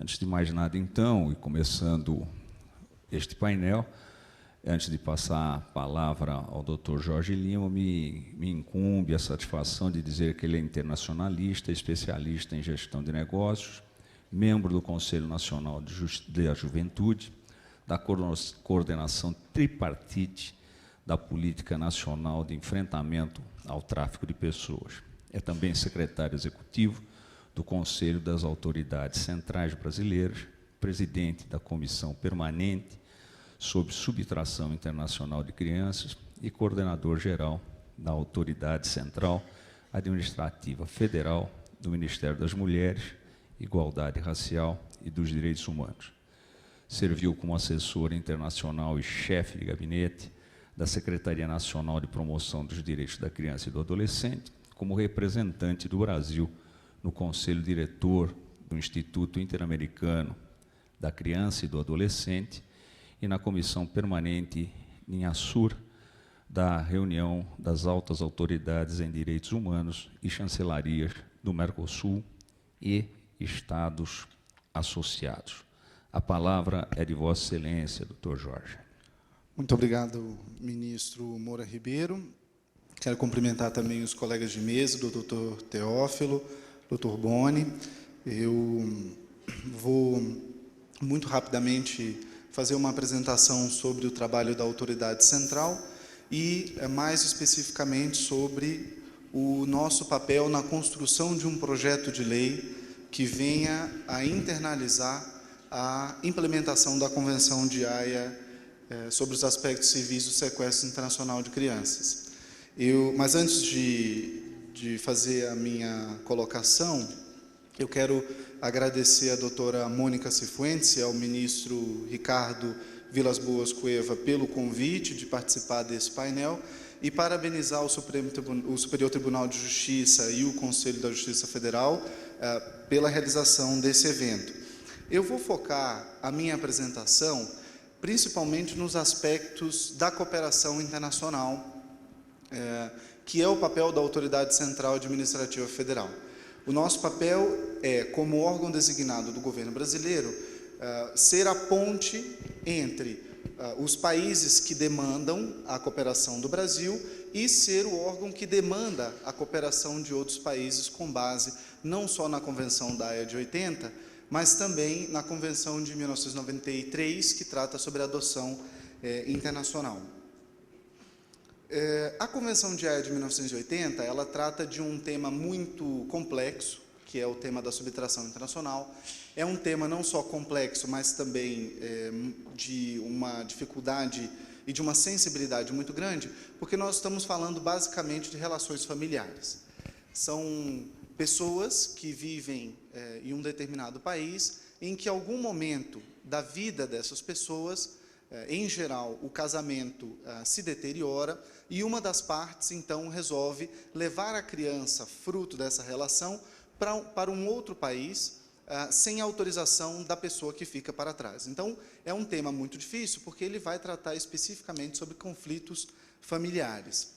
Antes de mais nada, então, e começando este painel, antes de passar a palavra ao Dr. Jorge Lima, me incumbe a satisfação de dizer que ele é internacionalista, especialista em gestão de negócios, membro do Conselho Nacional da Juventude, da coordenação tripartite da Política Nacional de Enfrentamento ao Tráfico de Pessoas. É também secretário executivo do Conselho das Autoridades Centrais Brasileiras, presidente da Comissão Permanente sobre Subtração Internacional de Crianças e coordenador-geral da Autoridade Central Administrativa Federal do Ministério das Mulheres, Igualdade Racial e dos Direitos Humanos. Serviu como assessor internacional e chefe de gabinete da Secretaria Nacional de Promoção dos Direitos da Criança e do Adolescente, como representante do Brasil no Conselho Diretor do Instituto Interamericano da Criança e do Adolescente e na Comissão Permanente em Assur da reunião das altas autoridades em direitos humanos e chancelarias do Mercosul e Estados associados. A palavra é de Vossa Excelência, Dr. Jorge. Muito obrigado, ministro Moura Ribeiro. Quero cumprimentar também os colegas de mesa, do Dr. Teófilo, Dr. Boni. Eu vou, muito rapidamente, fazer uma apresentação sobre o trabalho da Autoridade Central e, mais especificamente, sobre o nosso papel na construção de um projeto de lei que venha a internalizar a implementação da Convenção de Haia sobre os aspectos civis do sequestro internacional de crianças. Mas antes de fazer a minha colocação, eu quero agradecer à doutora Mônica Cifuentes e ao ministro Ricardo Vilas Boas Cueva pelo convite de participar desse painel e parabenizar o Superior Tribunal de Justiça e o Conselho da Justiça Federal pela realização desse evento. Eu vou focar a minha apresentação principalmente nos aspectos da cooperação internacional, que é o papel da Autoridade Central Administrativa Federal. O nosso papel é, como órgão designado do governo brasileiro, ser a ponte entre os países que demandam a cooperação do Brasil e ser o órgão que demanda a cooperação de outros países com base não só na Convenção da Haia de 80, mas também na Convenção de 1993, que trata sobre a adoção internacional. A Convenção de Haia de 1980, ela trata de um tema muito complexo, que é o tema da subtração internacional. É um tema não só complexo, mas também de uma dificuldade e de uma sensibilidade muito grande, porque nós estamos falando basicamente de relações familiares. São pessoas que vivem em um determinado país, em que, em algum momento da vida dessas pessoas, em geral, o casamento se deteriora e uma das partes, então, resolve levar a criança, fruto dessa relação, para um outro país, sem autorização da pessoa que fica para trás. Então, é um tema muito difícil, porque ele vai tratar especificamente sobre conflitos familiares.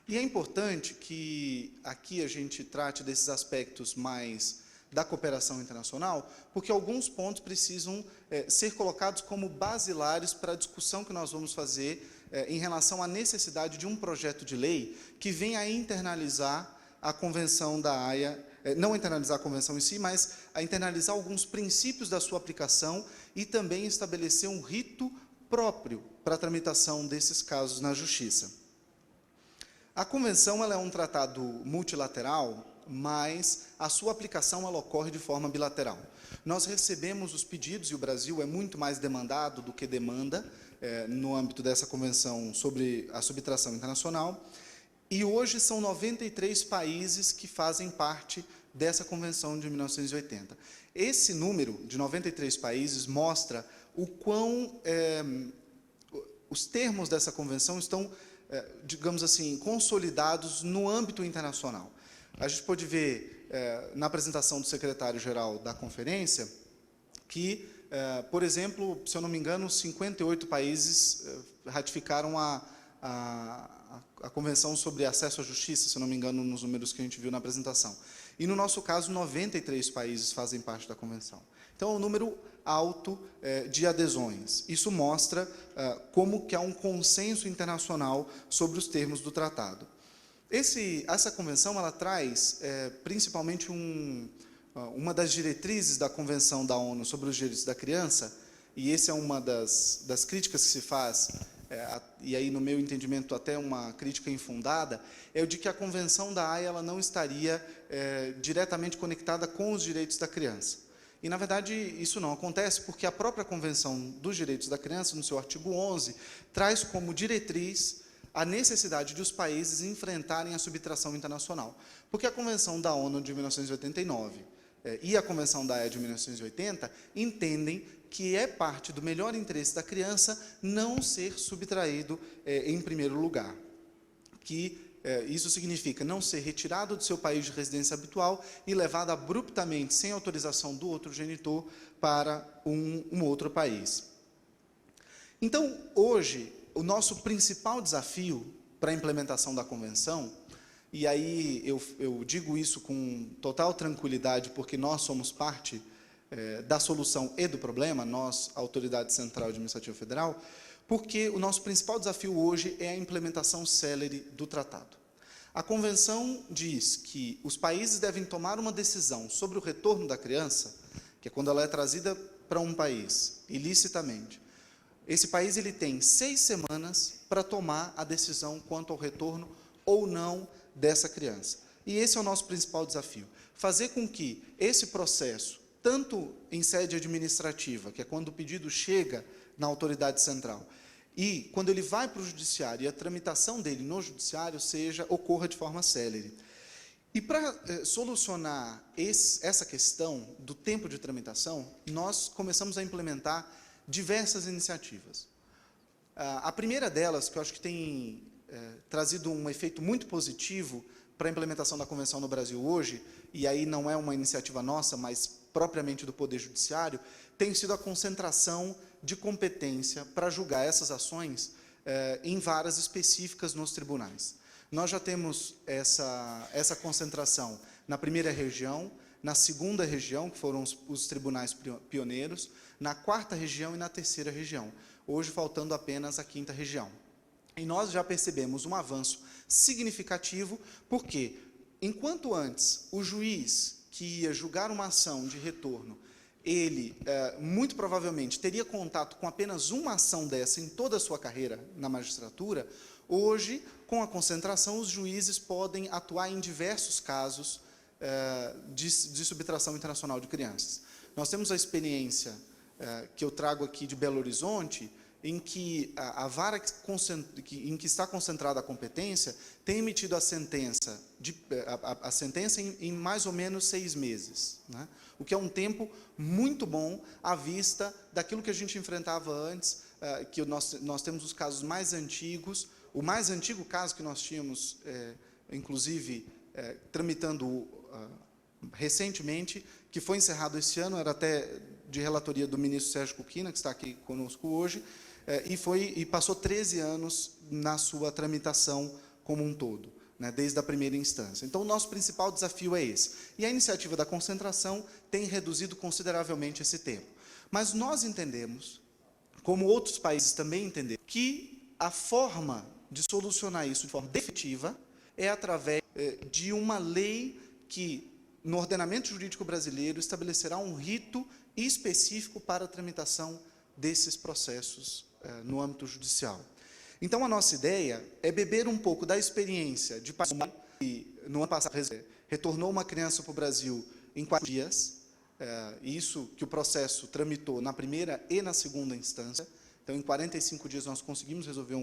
E é importante que aqui a gente trate desses aspectos mais da cooperação internacional, porque alguns pontos precisam ser colocados como basilares para a discussão que nós vamos fazer em relação à necessidade de um projeto de lei que venha a internalizar a Convenção da Haia, não internalizar a Convenção em si, mas a internalizar alguns princípios da sua aplicação e também estabelecer um rito próprio para a tramitação desses casos na Justiça. A Convenção ela é um tratado multilateral, mas a sua aplicação ela ocorre de forma bilateral. Nós recebemos os pedidos, e o Brasil é muito mais demandado do que demanda, no âmbito dessa Convenção sobre a subtração internacional, e hoje são 93 países que fazem parte dessa Convenção de 1980. Esse número de 93 países mostra o quão os termos dessa Convenção estão, digamos assim, consolidados no âmbito internacional. A gente pode ver, na apresentação do secretário-geral da conferência, que, por exemplo, se eu não me engano, 58 países ratificaram a Convenção sobre Acesso à Justiça, se eu não me engano, nos números que a gente viu na apresentação. E, no nosso caso, 93 países fazem parte da Convenção. Então, é um número alto de adesões. Isso mostra como que há um consenso internacional sobre os termos do tratado. Essa convenção ela traz principalmente uma das diretrizes da Convenção da ONU sobre os Direitos da Criança, e essa é uma das críticas que se faz, e aí, no meu entendimento, até uma crítica infundada, é o de que a Convenção da Haia ela não estaria diretamente conectada com os direitos da criança. E, na verdade, isso não acontece porque a própria Convenção dos Direitos da Criança, no seu artigo 11, traz como diretriz a necessidade de os países enfrentarem a subtração internacional. Porque a Convenção da ONU de 1989 e a Convenção da Haia de 1980 entendem que é parte do melhor interesse da criança não ser subtraído em primeiro lugar. Isso significa não ser retirado do seu país de residência habitual e levado abruptamente, sem autorização do outro genitor, para um outro país. Então, hoje, o nosso principal desafio para a implementação da Convenção, e aí eu digo isso com total tranquilidade, porque nós somos parte da solução e do problema, nós, a Autoridade Central Administrativa Federal, porque o nosso principal desafio hoje é a implementação célere do tratado. A Convenção diz que os países devem tomar uma decisão sobre o retorno da criança, que é quando ela é trazida para um país, ilicitamente. Esse país ele tem 6 semanas para tomar a decisão quanto ao retorno ou não dessa criança. E esse é o nosso principal desafio, fazer com que esse processo, tanto em sede administrativa, que é quando o pedido chega na autoridade central, e quando ele vai para o judiciário e a tramitação dele no judiciário ocorra de forma célere. E para solucionar essa questão do tempo de tramitação, nós começamos a implementar diversas iniciativas. A primeira delas, que eu acho que tem trazido um efeito muito positivo para a implementação da Convenção no Brasil hoje, e aí não é uma iniciativa nossa, mas propriamente do Poder Judiciário, tem sido a concentração de competência para julgar essas ações em varas específicas nos tribunais. Nós já temos essa concentração na primeira região, na segunda região, que foram os tribunais pioneiros, na quarta região e na terceira região, hoje faltando apenas a quinta região. E nós já percebemos um avanço significativo, porque, enquanto antes o juiz que ia julgar uma ação de retorno, ele, muito provavelmente, teria contato com apenas uma ação dessa em toda a sua carreira na magistratura, hoje, com a concentração, os juízes podem atuar em diversos casos de subtração internacional de crianças. Nós temos a experiência que eu trago aqui de Belo Horizonte, em que a vara em que está concentrada a competência tem emitido a sentença em mais ou menos 6 meses, né? O que é um tempo muito bom à vista daquilo que a gente enfrentava antes, que nós temos os casos mais antigos. O mais antigo caso que nós tínhamos, inclusive, tramitando recentemente, que foi encerrado esse ano, era até de relatoria do ministro Sérgio Cuquina, que está aqui conosco hoje, e passou 13 anos na sua tramitação como um todo, né, desde a primeira instância. Então, o nosso principal desafio é esse. E a iniciativa da concentração tem reduzido consideravelmente esse tempo. Mas nós entendemos, como outros países também entenderam, que a forma de solucionar isso de forma definitiva é através de uma lei que, no ordenamento jurídico brasileiro, estabelecerá um rito específico para a tramitação desses processos no âmbito judicial. Então, a nossa ideia é beber um pouco da experiência de país que, no ano passado, retornou uma criança para o Brasil em 4 dias, isso que o processo tramitou na primeira e na segunda instância. Então, em 45 dias, nós conseguimos resolver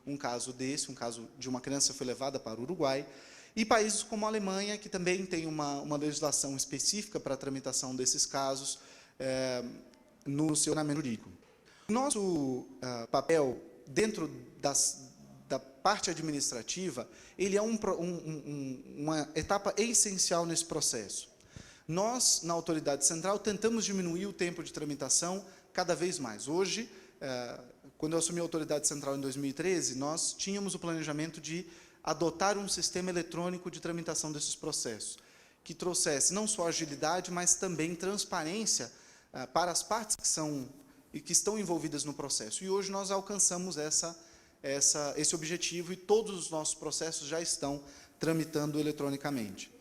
um caso desse, um caso de uma criança que foi levada para o Uruguai, e países como a Alemanha, que também tem uma legislação específica para a tramitação desses casos no seu ordenamento jurídico. O nosso papel dentro da parte administrativa, ele é uma etapa essencial nesse processo. Nós, na Autoridade Central, tentamos diminuir o tempo de tramitação cada vez mais. Hoje, quando eu assumi a Autoridade Central em 2013, nós tínhamos o planejamento de adotar um sistema eletrônico de tramitação desses processos. que trouxesse não só agilidade, mas também transparência para as partes que estão envolvidas no processo. E hoje nós alcançamos esse objetivo e todos os nossos processos já estão tramitando eletronicamente.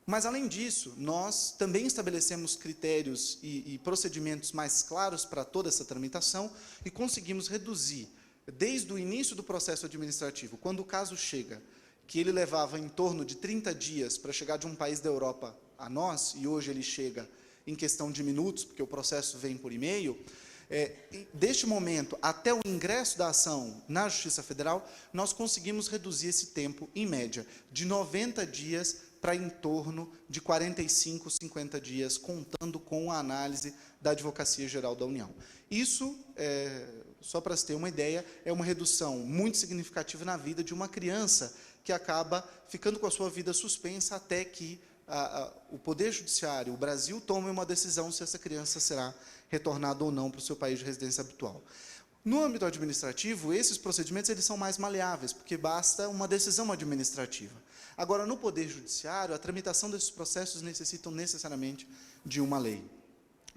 Mas, além disso, nós também estabelecemos critérios e procedimentos mais claros para toda essa tramitação e conseguimos reduzir, desde o início do processo administrativo, quando o caso chega, que ele levava em torno de 30 dias para chegar de um país da Europa a nós, e hoje ele chega em questão de minutos, porque o processo vem por e-mail, deste momento até o ingresso da ação na Justiça Federal, nós conseguimos reduzir esse tempo, em média, de 90 dias para em torno de 45, 50 dias, contando com a análise da Advocacia Geral da União. Isso, só para se ter uma ideia, é uma redução muito significativa na vida de uma criança que acaba ficando com a sua vida suspensa até que o Poder Judiciário, o Brasil, tome uma decisão se essa criança será retornada ou não para o seu país de residência habitual. No âmbito administrativo, esses procedimentos eles são mais maleáveis, porque basta uma decisão administrativa. Agora, no Poder Judiciário, a tramitação desses processos necessitam necessariamente de uma lei.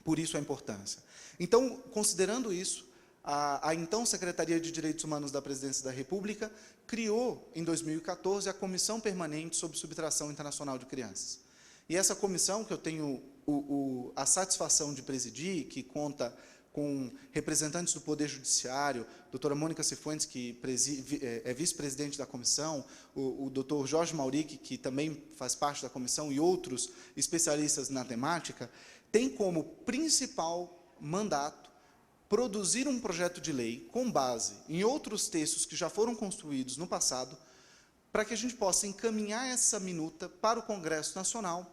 Por isso a importância. Então, considerando isso, a então Secretaria de Direitos Humanos da Presidência da República criou, em 2014, a Comissão Permanente sobre Subtração Internacional de Crianças. E essa comissão, que eu tenho a satisfação de presidir, que conta com representantes do Poder Judiciário, doutora Mônica Cifuentes, que é vice-presidente da comissão, o doutor Jorge Mauric, que também faz parte da comissão, e outros especialistas na temática, tem como principal mandato produzir um projeto de lei com base em outros textos que já foram construídos no passado, para que a gente possa encaminhar essa minuta para o Congresso Nacional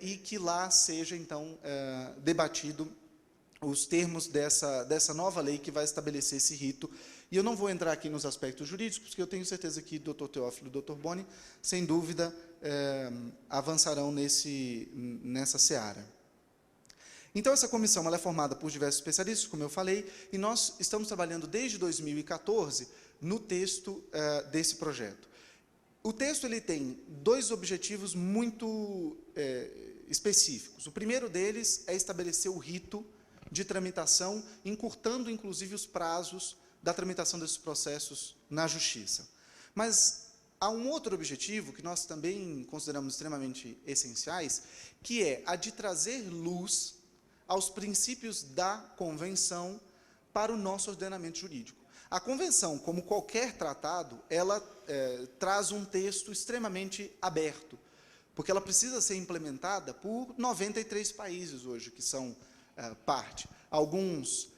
e que lá seja, então, debatido os termos dessa nova lei que vai estabelecer esse rito. E eu não vou entrar aqui nos aspectos jurídicos, porque eu tenho certeza que o doutor Teófilo e o doutor Boni, sem dúvida, avançarão nessa seara. Então, essa comissão ela é formada por diversos especialistas, como eu falei, e nós estamos trabalhando desde 2014 no texto desse projeto. O texto ele tem dois objetivos muito específicos. O primeiro deles é estabelecer o rito de tramitação, encurtando, inclusive, os prazos da tramitação desses processos na Justiça. Mas há um outro objetivo, que nós também consideramos extremamente essenciais, que é a de trazer luz aos princípios da Convenção para o nosso ordenamento jurídico. A Convenção, como qualquer tratado, ela traz um texto extremamente aberto, porque ela precisa ser implementada por 93 países hoje, que são parte. Alguns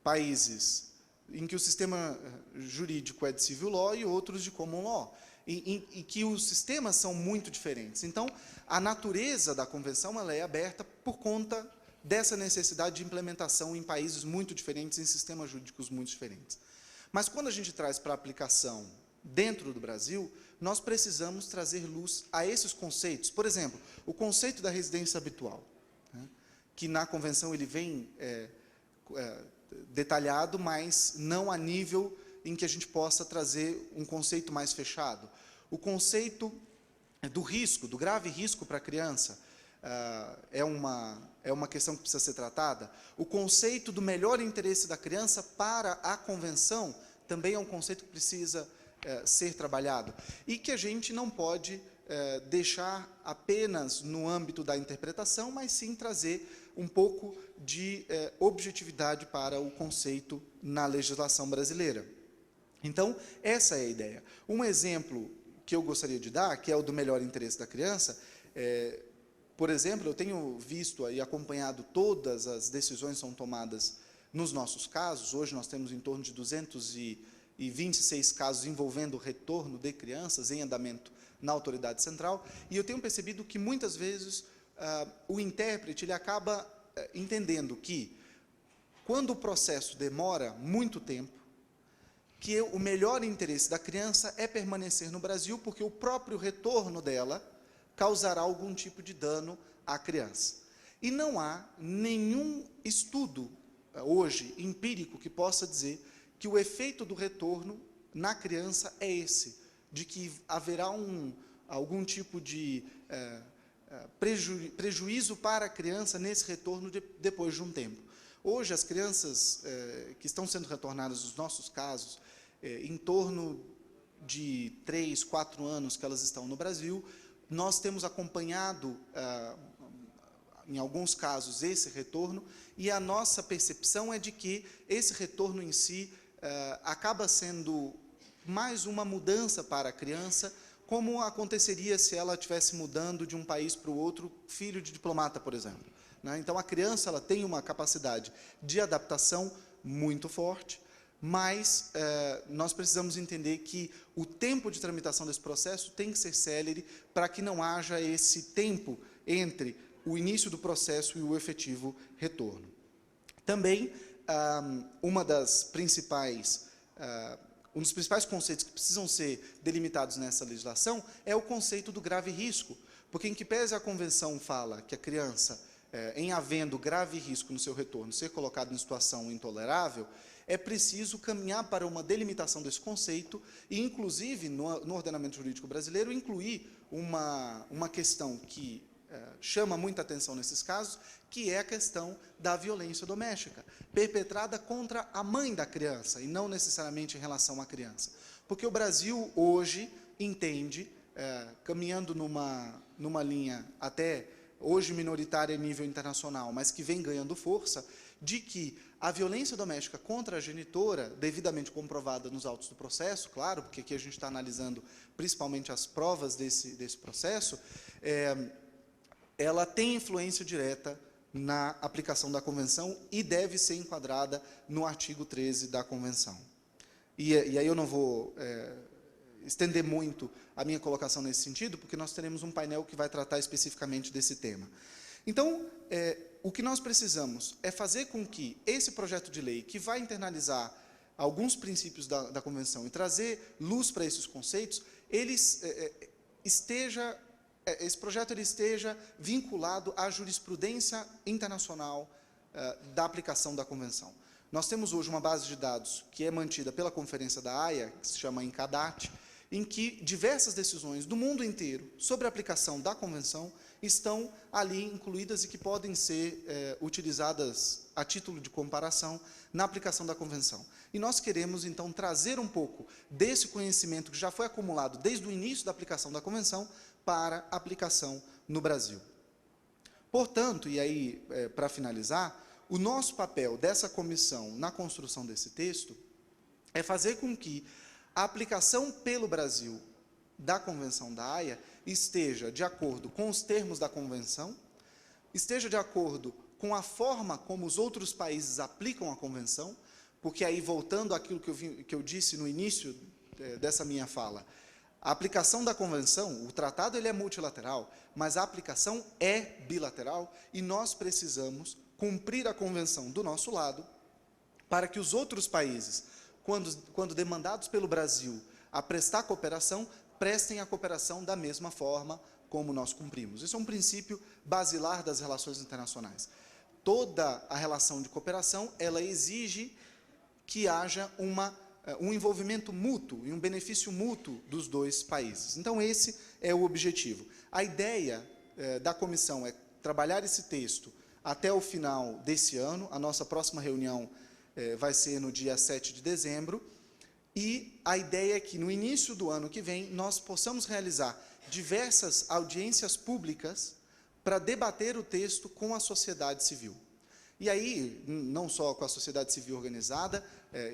países em que o sistema jurídico é de civil law e outros de common law, e que os sistemas são muito diferentes. Então, a natureza da convenção ela é aberta por conta dessa necessidade de implementação em países muito diferentes, em sistemas jurídicos muito diferentes. Mas, quando a gente traz para aplicação dentro do Brasil, nós precisamos trazer luz a esses conceitos. Por exemplo, o conceito da residência habitual, né, que na convenção ele vem detalhado, mas não a nível em que a gente possa trazer um conceito mais fechado. O conceito do risco, do grave risco para a criança, é uma questão que precisa ser tratada. O conceito do melhor interesse da criança para a convenção também é um conceito que precisa ser trabalhado, e que a gente não pode deixar apenas no âmbito da interpretação, mas sim trazer um pouco de objetividade para o conceito na legislação brasileira. Então, essa é a ideia. Um exemplo que eu gostaria de dar, que é o do melhor interesse da criança, por exemplo, eu tenho visto e acompanhado todas as decisões que são tomadas nos nossos casos. Hoje nós temos em torno de 226 casos envolvendo o retorno de crianças em andamento na autoridade central, e eu tenho percebido que muitas vezes o intérprete ele acaba entendendo que, quando o processo demora muito tempo, que o melhor interesse da criança é permanecer no Brasil, porque o próprio retorno dela causará algum tipo de dano à criança. E não há nenhum estudo hoje empírico que possa dizer que o efeito do retorno na criança é esse, de que haverá algum tipo de prejuízo para a criança nesse retorno depois de um tempo. Hoje, as crianças que estão sendo retornadas, nos nossos casos, em torno de 3, 4 anos que elas estão no Brasil, nós temos acompanhado, em alguns casos, esse retorno, e a nossa percepção é de que esse retorno em si acaba sendo mais uma mudança para a criança, como aconteceria se ela estivesse mudando de um país para o outro, filho de diplomata, por exemplo. Então, a criança ela tem uma capacidade de adaptação muito forte, mas nós precisamos entender que o tempo de tramitação desse processo tem que ser célere para que não haja esse tempo entre o início do processo e o efetivo retorno. Também, um dos principais conceitos que precisam ser delimitados nessa legislação é o conceito do grave risco, porque em que pese a convenção fala que a criança, em havendo grave risco no seu retorno, ser colocada em situação intolerável, é preciso caminhar para uma delimitação desse conceito e, inclusive, no ordenamento jurídico brasileiro, incluir uma questão que chama muita atenção nesses casos, que é a questão da violência doméstica, perpetrada contra a mãe da criança, e não necessariamente em relação à criança. Porque o Brasil, hoje, entende, caminhando numa linha até hoje minoritária em nível internacional, mas que vem ganhando força, de que a violência doméstica contra a genitora, devidamente comprovada nos autos do processo, claro, porque aqui a gente está analisando principalmente as provas desse processo, ela tem influência direta na aplicação da Convenção e deve ser enquadrada no artigo 13 da Convenção. E aí eu não vou estender muito a minha colocação nesse sentido, porque nós teremos um painel que vai tratar especificamente desse tema. Então, o que nós precisamos é fazer com que esse projeto de lei, que vai internalizar alguns princípios da Convenção e trazer luz para esses conceitos, esse projeto esteja vinculado à jurisprudência internacional da aplicação da Convenção. Nós temos hoje uma base de dados que é mantida pela Conferência da Haia, que se chama INCADAT, em que diversas decisões do mundo inteiro sobre a aplicação da Convenção estão ali incluídas e que podem ser utilizadas a título de comparação na aplicação da Convenção. E nós queremos, então, trazer um pouco desse conhecimento que já foi acumulado desde o início da aplicação da Convenção para aplicação no Brasil. Portanto, e aí, para finalizar, o nosso papel dessa comissão na construção desse texto é fazer com que a aplicação pelo Brasil da Convenção da Haia esteja de acordo com os termos da Convenção, esteja de acordo com a forma como os outros países aplicam a Convenção, porque aí, voltando àquilo que eu disse no início dessa minha fala, a aplicação da Convenção, o tratado ele é multilateral, mas a aplicação é bilateral, e nós precisamos cumprir a Convenção do nosso lado, para que os outros países, quando demandados pelo Brasil a prestar cooperação, prestem a cooperação da mesma forma como nós cumprimos. Isso é um princípio basilar das relações internacionais. Toda a relação de cooperação, ela exige que haja um envolvimento mútuo e um benefício mútuo dos dois países. Então, esse é o objetivo. A ideia da comissão é trabalhar esse texto até o final desse ano. A nossa próxima reunião vai ser no dia 7 de dezembro, e a ideia é que, no início do ano que vem, nós possamos realizar diversas audiências públicas para debater o texto com a sociedade civil. E aí, não só com a sociedade civil organizada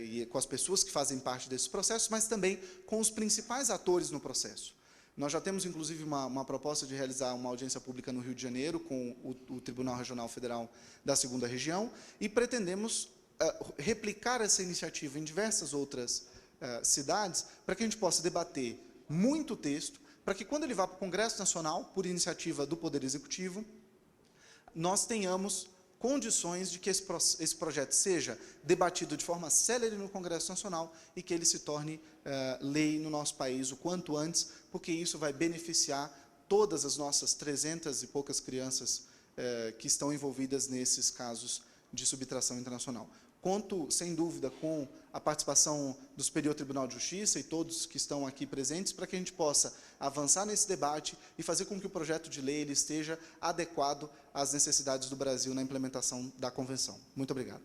e com as pessoas que fazem parte desse processo, mas também com os principais atores no processo. Nós já temos, inclusive, uma proposta de realizar uma audiência pública no Rio de Janeiro com o Tribunal Regional Federal da 2ª Região, e pretendemos replicar essa iniciativa em diversas outras cidades, para que a gente possa debater muito texto, para que, quando ele vá para o Congresso Nacional, por iniciativa do Poder Executivo, nós tenhamos condições de que esse projeto seja debatido de forma célere no Congresso Nacional e que ele se torne lei no nosso país o quanto antes, porque isso vai beneficiar todas as nossas 300 e poucas crianças que estão envolvidas nesses casos de subtração internacional. Conto, sem dúvida, com a participação do Superior Tribunal de Justiça e todos que estão aqui presentes para que a gente possa avançar nesse debate e fazer com que o projeto de lei ele esteja adequado às necessidades do Brasil na implementação da Convenção. Muito obrigado.